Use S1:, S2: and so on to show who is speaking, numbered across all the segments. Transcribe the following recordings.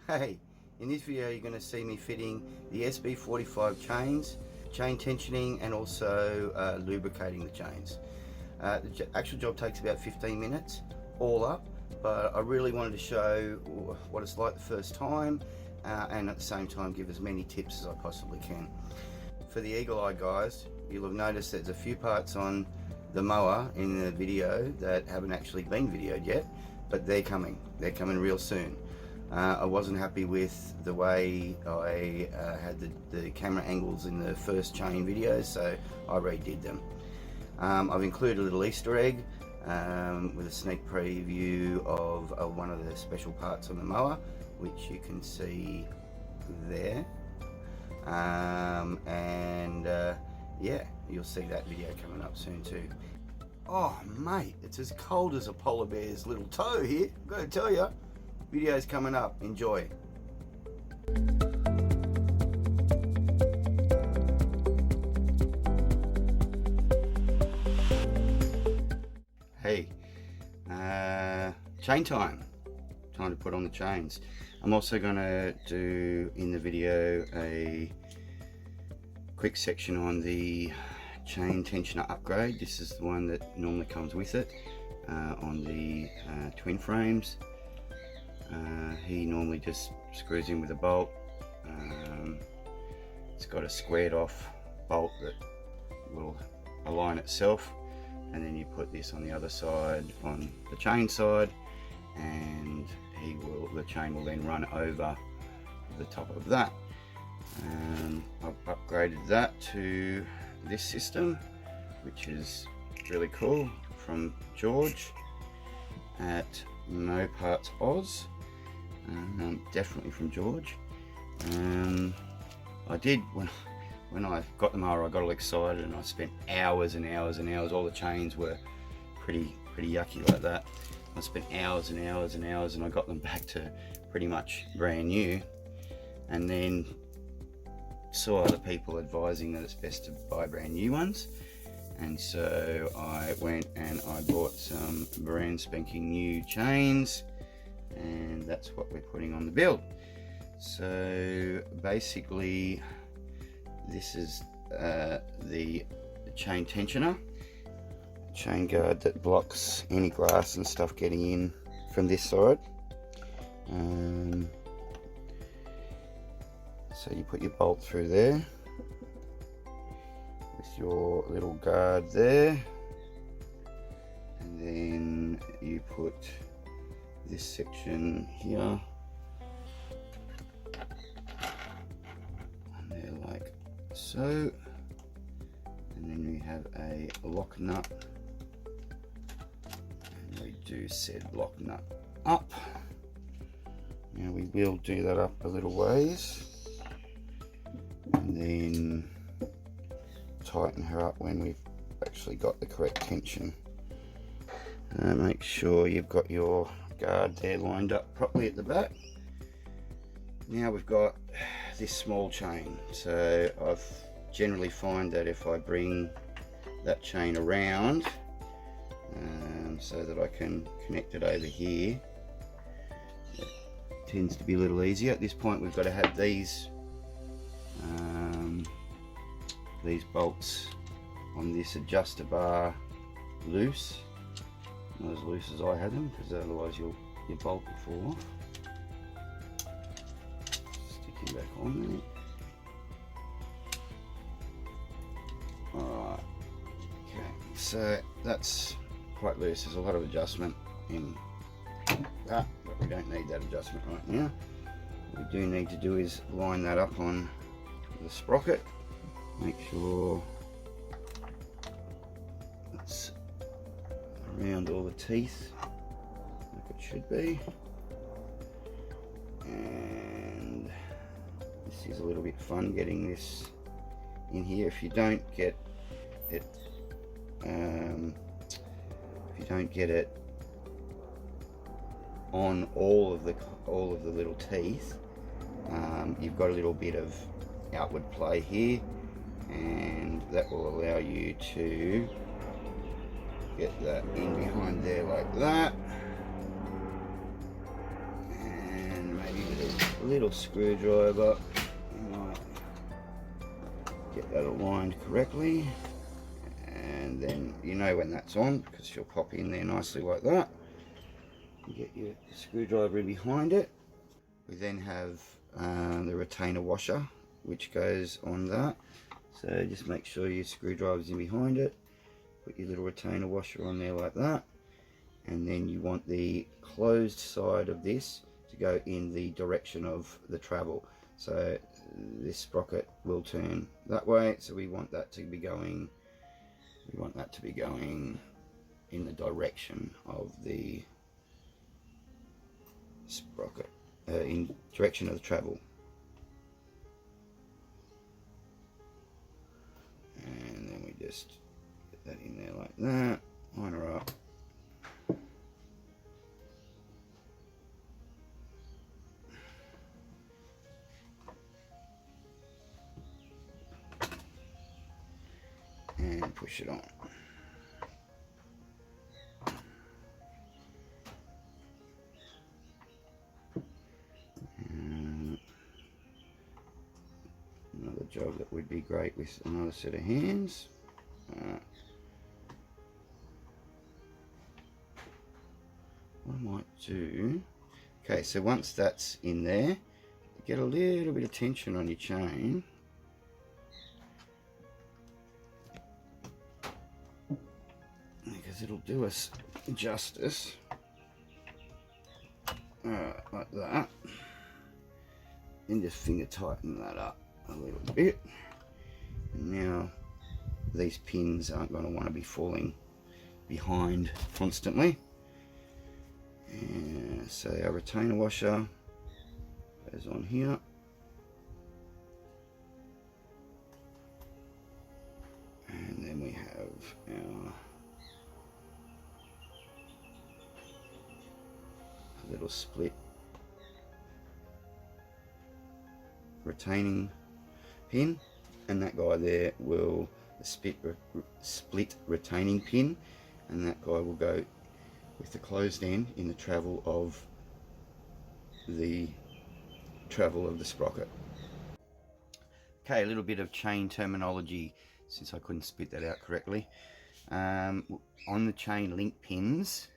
S1: Hey, in this video you're going to see me fitting the SB45 chains, chain tensioning and also lubricating the chains. The actual job takes about 15 minutes all up, but I really wanted to show what it's like the first time and at the same time give as many tips as I possibly can. For the eagle-eye guys, you'll have noticed there's a few parts on the mower in the video that haven't actually been videoed yet, but they're coming real soon. I wasn't happy with the way I had the camera angles in the first chain videos, so I redid them. I've included a little Easter egg with a sneak preview of one of the special parts on the mower, which you can see there. Yeah, you'll see that video coming up soon too. Oh mate, it's as cold as a polar bear's little toe here, I've got to tell you. Video's coming up, enjoy. Hey, chain time to put on the chains. I'm also going to do in the video a quick section on the chain tensioner upgrade. This is the one that normally comes with it on the twin frames. He normally just screws in with a bolt. It's got a squared off bolt that will align itself, and then you put this on the other side, on the chain side, and the chain will then run over the top of that. I've upgraded that to this system, which is really cool, from George at No Parts Oz. Definitely from George. I did, when I got the mower, I got all excited and I spent hours and hours and hours. All the chains were pretty yucky like that. I spent hours and hours and hours, and I got them back to pretty much brand new, and then saw other people advising that it's best to buy brand new ones, and so I went and I bought some brand spanking new chains, and that's what we're putting on the build. So basically this is the chain tensioner, chain guard that blocks any grass and stuff getting in from this side. So you put your bolt through there with your little guard there, and then you put this section here on there like so, and then we have a lock nut, and we do said lock nut up. Now we will do that up a little ways, and then tighten her up when we've actually got the correct tension. Make sure you've got your guard there lined up properly at the back. Now we've got this small chain, so I've generally find that if I bring that chain around so that I can connect it over here, it tends to be a little easier. At this point we've got to have these bolts on this adjuster bar loose, not as loose as I had them, because otherwise your bolt will fall off. Sticking back on there. Alright, okay, so that's quite loose. There's a lot of adjustment in that, but we don't need that adjustment right now. What we do need to do is line that up on the sprocket. Make sure it's around all the teeth like it should be, and this is a little bit fun getting this in here. If you don't get it on all of the little teeth, you've got a little bit of outward play here, and that will allow you to get that in behind there like that, and maybe with little screwdriver, you might get that aligned correctly, and then you know when that's on because she'll pop in there nicely like that. You get your screwdriver in behind it. We then have the retainer washer which goes on that, so just make sure your screwdriver's in behind it. Put your little retainer washer on there like that, and then you want the closed side of this to go in the direction of the travel. So this sprocket will turn that way, so we want that to be going, in the direction of the sprocket, in direction of the travel. And then we just get that in there like that, line her up. And push it on. And another job that would be great with another set of hands. What I might do, okay, so once that's in there, get a little bit of tension on your chain. Because it'll do us justice. Like that. And just finger tighten that up a little bit. And now these pins aren't going to want to be falling behind constantly. And so our retainer washer goes on here. And then we have our little split retaining pin, and that guy there will split retaining pin, and that guy will go with the closed end in the travel of the sprocket. Okay, a little bit of chain terminology since I couldn't spit that out correctly. On the chain link pins,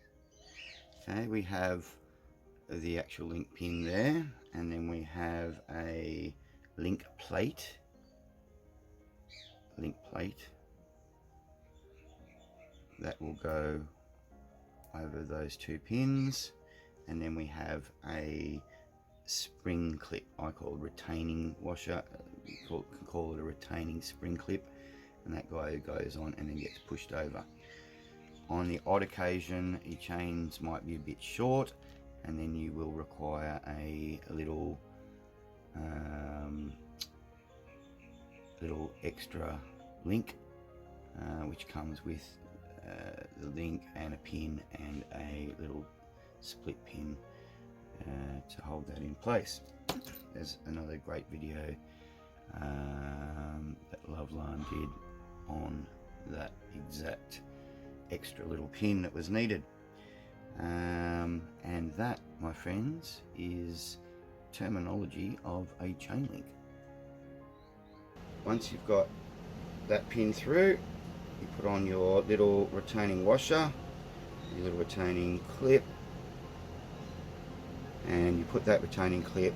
S1: okay, we have the actual link pin there, and then we have a link plate that will go over those two pins, and then we have a spring clip. I call it retaining washer, can call it a retaining spring clip, and that guy goes on and then gets pushed over. On the odd occasion your chains might be a bit short, and then you will require a little extra link, which comes with the link and a pin and a little split pin to hold that in place. There's another great video that Loveline did on that exact extra little pin that was needed. And that, my friends, is terminology of a chain link. Once you've got that pin through, you put on your little retaining washer, your little retaining clip, and you put that retaining clip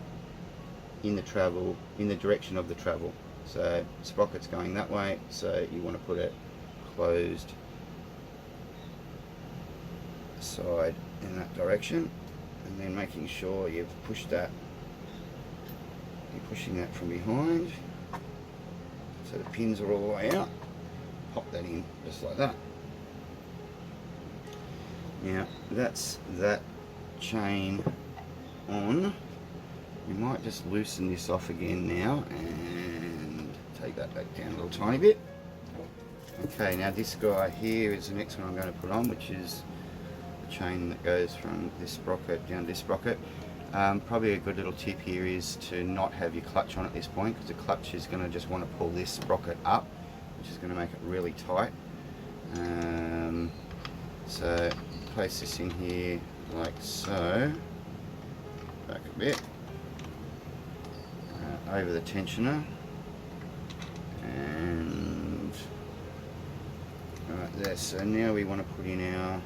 S1: in the direction of the travel. So sprocket's going that way, so you want to put it closed side in that direction, and then making sure you've pushed that, you're pushing that from behind so the pins are all the way out. Pop that in just like that. Now that's that chain on. We might just loosen this off again now and take that back down a little tiny bit. Okay, now this guy here is the next one I'm going to put on, which is chain that goes from this sprocket down this sprocket. Probably a good little tip here is to not have your clutch on at this point, because the clutch is going to just want to pull this sprocket up, which is going to make it really tight. So place this in here like so, back a bit, over the tensioner, and right there. So now we want to put in our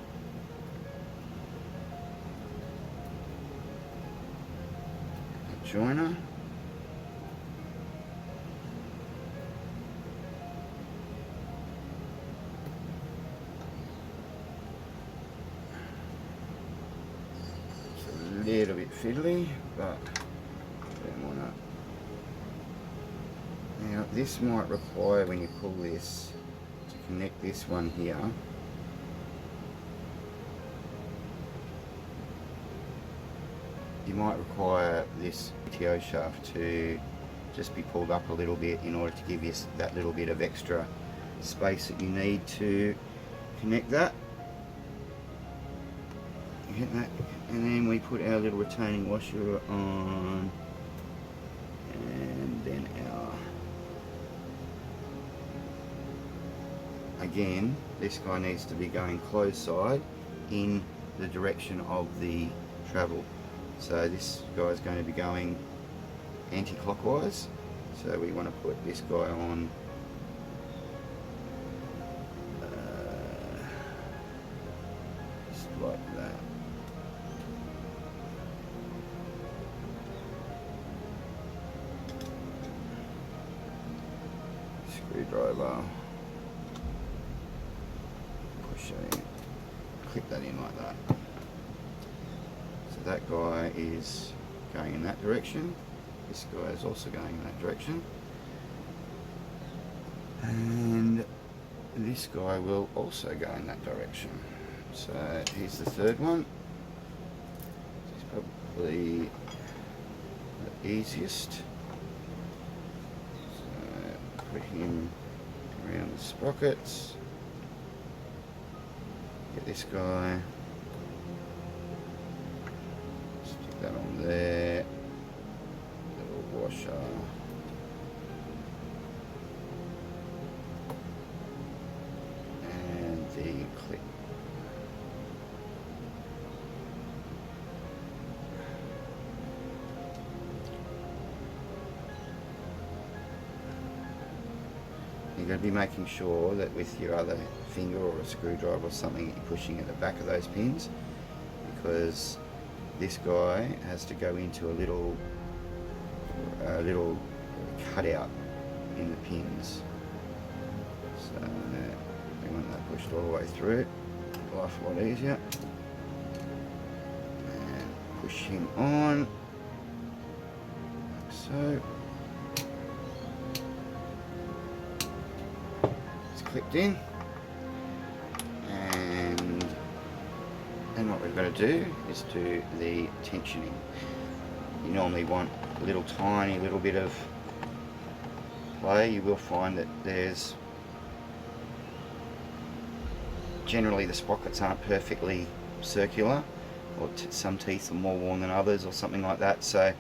S1: joiner. It's a little bit fiddly, but don't want to. Now this might require, when you pull this, to connect this one here, you might require this PTO shaft to just be pulled up a little bit in order to give you that little bit of extra space that you need to connect that. You hit that, and then we put our little retaining washer on, and then again, this guy needs to be going closed side in the direction of the travel. So this guy is going to be going anti-clockwise, so we want to put this guy on just like that. Screwdriver, push it in, clip that in like that. That guy is going in that direction, this guy is also going in that direction, and this guy will also go in that direction. So here's the third one. It's probably the easiest. So put him around the sprockets, get this guy, that on there, little washer, and the clip. You're going to be making sure that with your other finger or a screwdriver or something, you're pushing at the back of those pins, because this guy has to go into a little cutout in the pins. So we want that pushed all the way through. Life a lot easier. And push him on, like so. It's clipped in. And what we've got to do is do the tensioning. You normally want a little tiny little bit of play. You will find that there's generally the sprockets aren't perfectly circular, or some teeth are more worn than others or something like that. So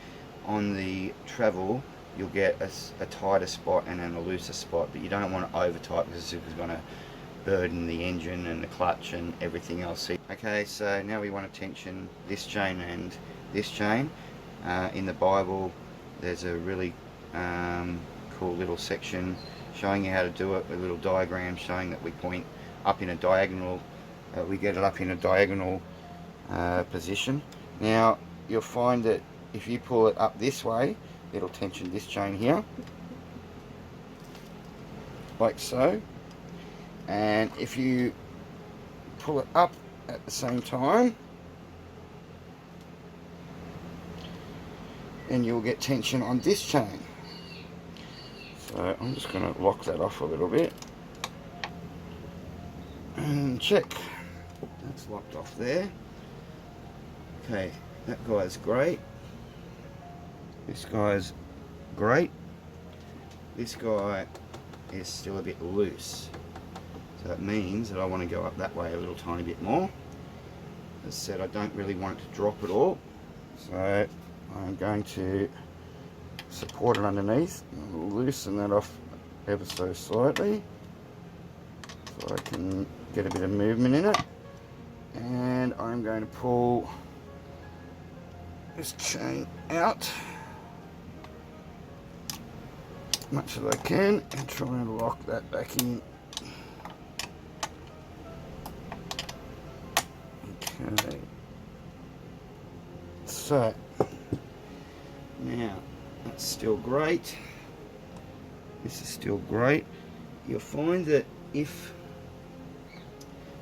S1: on the travel you'll get a tighter spot and then a looser spot, but you don't want it over tight because it's going to burden the engine and the clutch and everything else. Okay, so now we want to tension this chain and this chain. In the Bible there's a really cool little section showing you how to do it, a little diagram showing that we point up in a diagonal, we get it up in a diagonal position. Now you'll find that if you pull it up this way, it'll tension this chain here, like so. And if you pull it up at the same time, then you'll get tension on this chain. So I'm just going to lock that off a little bit and check. That's locked off there. Okay, that guy's great. This guy's great. This guy is still a bit loose. So that means that I want to go up that way a little tiny bit more. As I said, I don't really want it to drop at all. So I'm going to support it underneath and loosen that off ever so slightly so I can get a bit of movement in it. And I'm going to pull this chain out. much as I can and try and lock that back in. Okay. So, now, that's still great. This is still great. You'll find that if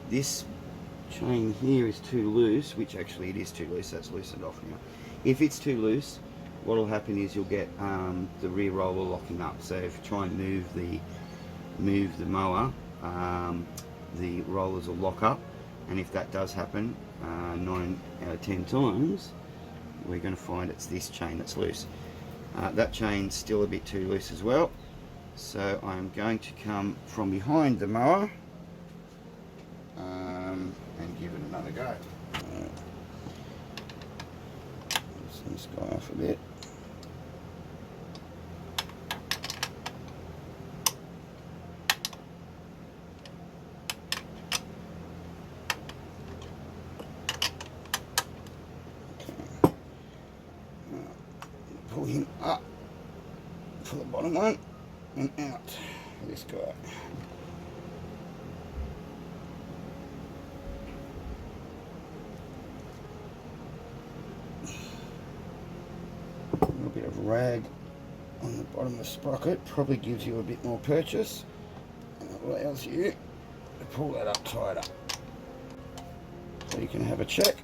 S1: this chain here is too loose, which actually it is too loose, that's loosened off now. If it's too loose, what will happen is you'll get the rear roller locking up. So if you try and move the mower, the rollers will lock up, and if that does happen 9 out of 10 times, we're going to find it's this chain that's loose. That chain's still a bit too loose as well, so I'm going to come from behind the mower and give it another go. Loosen this guy off a bit. Pull him up for the bottom one and out for this guy. A little bit of rag on the bottom of the sprocket probably gives you a bit more purchase and allows you to pull that up tighter. So you can have a check.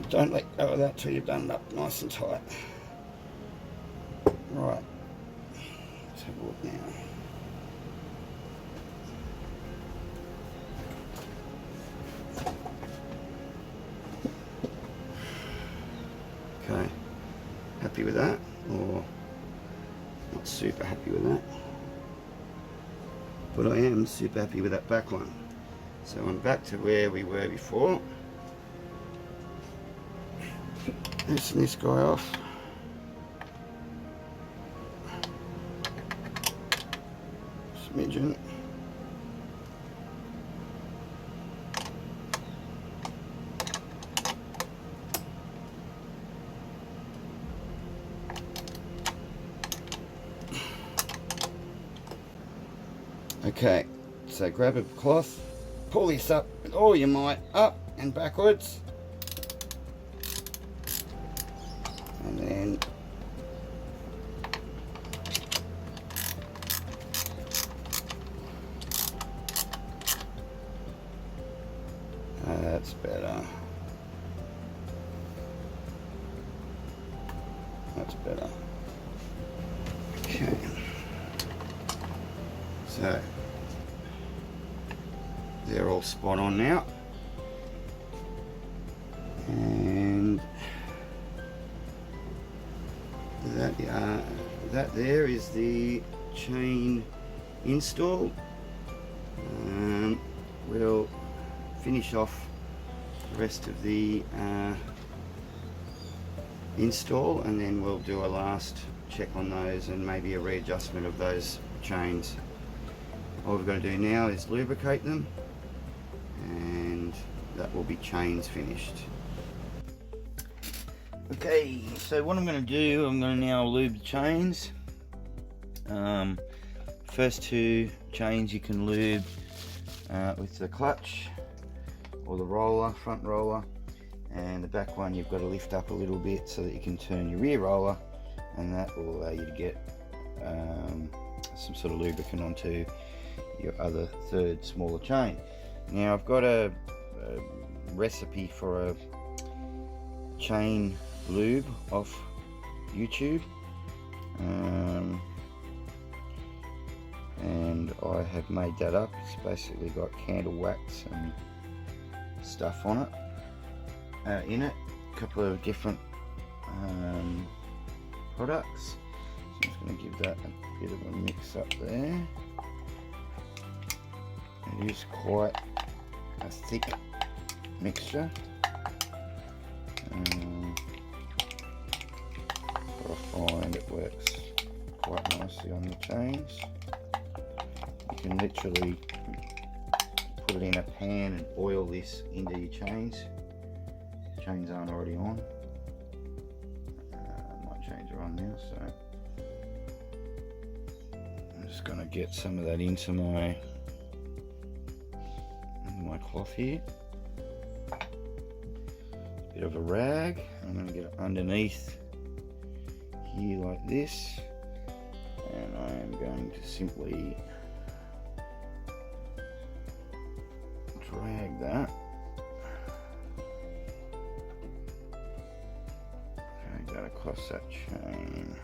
S1: Don't let go of that till you've done it up nice and tight. Right, let's have a look now. Okay, happy with that, or not super happy with that? But I am super happy with that back one. So I'm back to where we were before. Loosen this guy off. Smidgen. Okay, so grab a cloth, pull this up with all your might, up and backwards. And then that's better. That's better. Okay. So they're all spot on now. And that there is the chain install. We'll finish off the rest of the install, and then we'll do a last check on those and maybe a readjustment of those chains. All we've got to do now is lubricate them, and that will be chains finished. Okay, so what I'm going to do, I'm going to now lube the chains. First two chains you can lube with the clutch or the roller, front roller, and the back one you've got to lift up a little bit so that you can turn your rear roller, and that will allow you to get some sort of lubricant onto your other third smaller chain. Now I've got a recipe for a chain lube off YouTube, and I have made that up. It's basically got candle wax and stuff on it, in it, a couple of different products. So I'm just going to give that a bit of a mix up there. It is quite a thick mixture. But I find it works quite nicely on the chains. You can literally put it in a pan and oil this into your chains. Chains aren't already on. I might chains are on now, so I'm just going to get some of that into my cloth here. Bit of a rag. I'm going to get it underneath here like this, and I am going to simply drag that. Drag that across that chain.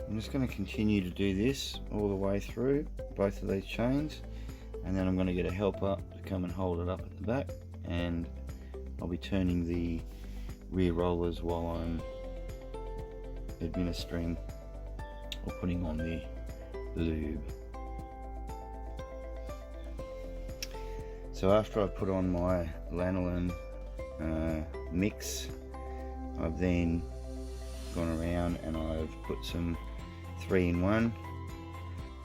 S1: I'm just going to continue to do this all the way through both of these chains, and then I'm going to get a helper to come and hold it up at the back, and I'll be turning the rear rollers while I'm administering or putting on the lube. So after I put on my lanolin mix, I've then gone around and I've put some 3-in-1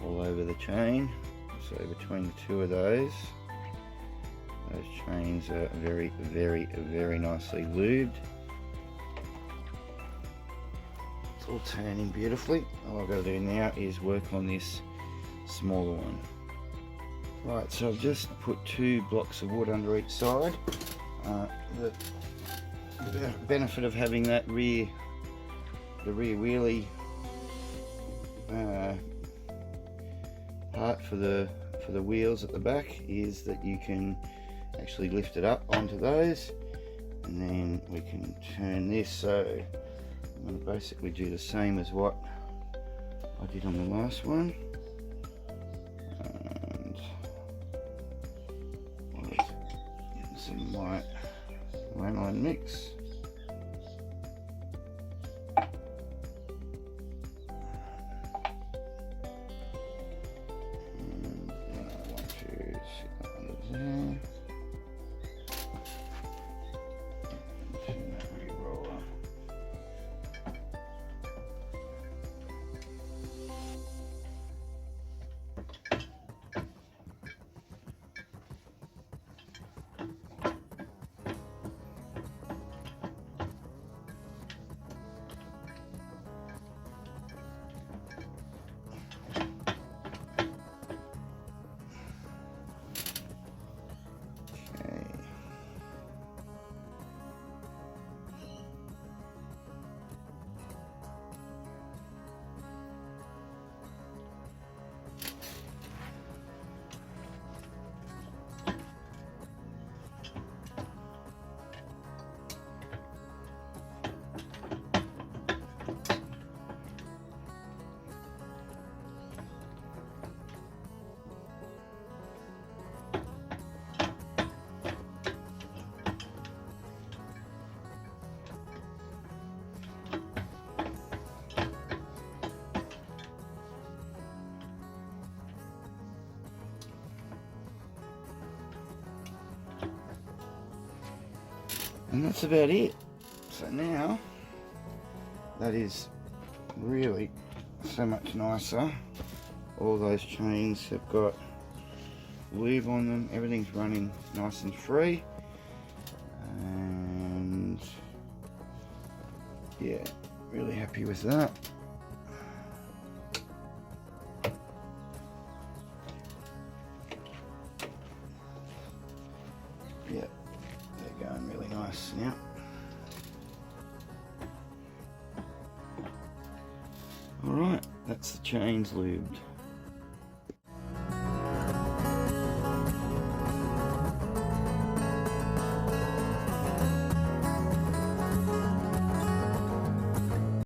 S1: all over the chain. So between the two of those chains are very, very, very nicely lubed. It's all turning beautifully. All I've got to do now is work on this smaller one. Right, so I've just put 2 blocks of wood under each side. The benefit of having that the rear wheelie part for the wheels at the back is that you can actually lift it up onto those, and then we can turn this. So I'm going to basically do the same as what I did on the last one, and get some white lanolin mix. And that's about it. So now that is really so much nicer. All those chains have got lube on them, everything's running nice and free, and yeah, really happy with that. Yeah, they're going really nice now. Alright, that's the chains lubed.